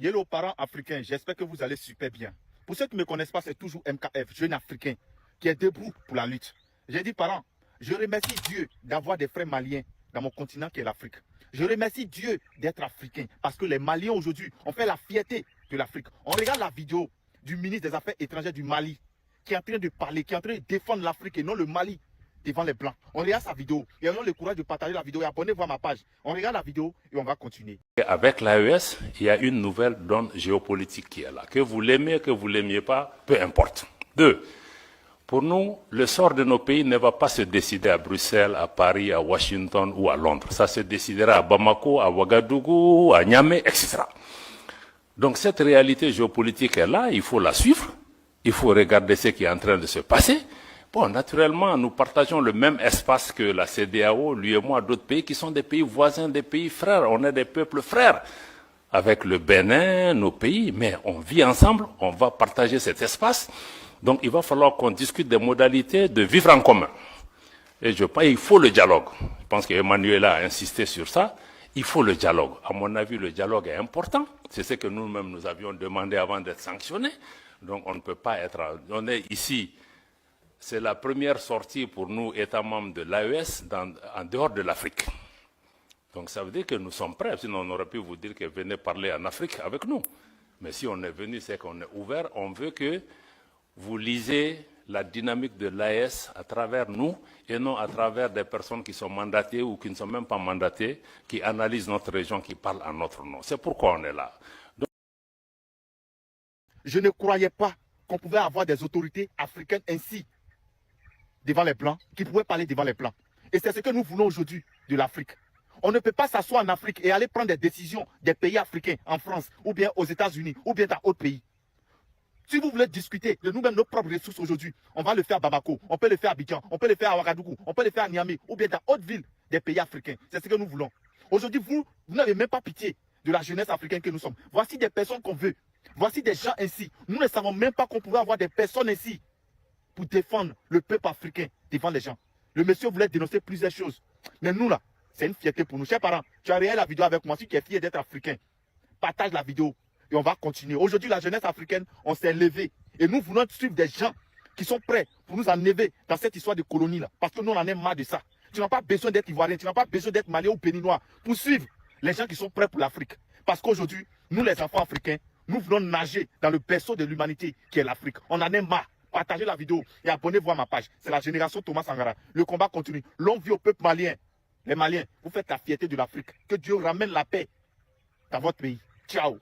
Hello parents africains, j'espère que vous allez super bien. Pour ceux qui ne me connaissent pas, c'est toujours MKF, jeune africain, qui est debout pour la lutte. J'ai dit parents, je remercie Dieu d'avoir des frères maliens dans mon continent qui est l'Afrique. Je remercie Dieu d'être africain parce que les Maliens aujourd'hui ont fait la fierté de l'Afrique. On regarde la vidéo du ministre des Affaires étrangères du Mali qui est en train de parler, qui est en train de défendre l'Afrique et non le Mali devant les Blancs. On regarde sa vidéo et on a le courage de partager la vidéo et abonnez-vous à ma page. On regarde la vidéo et on va continuer. Avec l'AES, il y a une nouvelle donne géopolitique qui est là. Que vous l'aimez, que vous ne l'aimiez pas, peu importe. 2. Pour nous, le sort de nos pays ne va pas se décider à Bruxelles, à Paris, à Washington ou à Londres. Ça se décidera à Bamako, à Ouagadougou, à Niamey, etc. Donc cette réalité géopolitique est là, il faut la suivre, il faut regarder ce qui est en train de se passer. Bon, naturellement, nous partageons le même espace que la CEDEAO, lui et moi, d'autres pays qui sont des pays voisins, des pays frères. On est des peuples frères avec le Bénin, nos pays, mais on vit ensemble, on va partager cet espace. Donc, il va falloir qu'on discute des modalités de vivre en commun. Et je pense qu'il faut le dialogue. Je pense qu'Emmanuel a insisté sur ça. Il faut le dialogue. À mon avis, le dialogue est important. C'est ce que nous-mêmes nous avions demandé avant d'être sanctionnés. Donc, on ne peut pas être... On est ici... C'est la première sortie pour nous, États membres de l'AES, en dehors de l'Afrique. Donc ça veut dire que nous sommes prêts, sinon on aurait pu vous dire que venez parler en Afrique avec nous. Mais si on est venu, c'est qu'on est ouvert, on veut que vous lisez la dynamique de l'AES à travers nous et non à travers des personnes qui sont mandatées ou qui ne sont même pas mandatées, qui analysent notre région, qui parlent en notre nom. C'est pourquoi on est là. Donc... Je ne croyais pas qu'on pouvait avoir des autorités africaines ainsi devant les Blancs, qui pouvaient parler devant les Blancs. Et c'est ce que nous voulons aujourd'hui de l'Afrique. On ne peut pas s'asseoir en Afrique et aller prendre des décisions des pays africains, en France, ou bien aux États-Unis, ou bien dans d'autres pays. Si vous voulez discuter de nous-mêmes, nos propres ressources aujourd'hui, on va le faire à Bamako, on peut le faire à Abidjan, on peut le faire à Ouagadougou, on peut le faire à Niamey, ou bien dans d'autres villes des pays africains. C'est ce que nous voulons. Aujourd'hui, vous n'avez même pas pitié de la jeunesse africaine que nous sommes. Voici des personnes qu'on veut. Voici des gens ainsi. Nous ne savons même pas qu'on pouvait avoir des personnes ainsi pour défendre le peuple africain devant les gens. Le monsieur voulait dénoncer plusieurs choses. Mais nous là, c'est une fierté pour nous. Chers parents, tu as regardé la vidéo avec moi. Si tu es fier d'être africain, partage la vidéo et on va continuer. Aujourd'hui, la jeunesse africaine, on s'est levé. Et nous voulons suivre des gens qui sont prêts pour nous enlever dans cette histoire de colonie là. Parce que nous, on en est marre de ça. Tu n'as pas besoin d'être ivoirien, tu n'as pas besoin d'être malien ou béninois pour suivre les gens qui sont prêts pour l'Afrique. Parce qu'aujourd'hui, nous les enfants africains, nous voulons nager dans le berceau de l'humanité qui est l'Afrique. On en est marre. Partagez la vidéo et abonnez-vous à ma page. C'est la génération Thomas Sankara. Le combat continue. Longue vie au peuple malien. Les Maliens, vous faites la fierté de l'Afrique. Que Dieu ramène la paix dans votre pays. Ciao.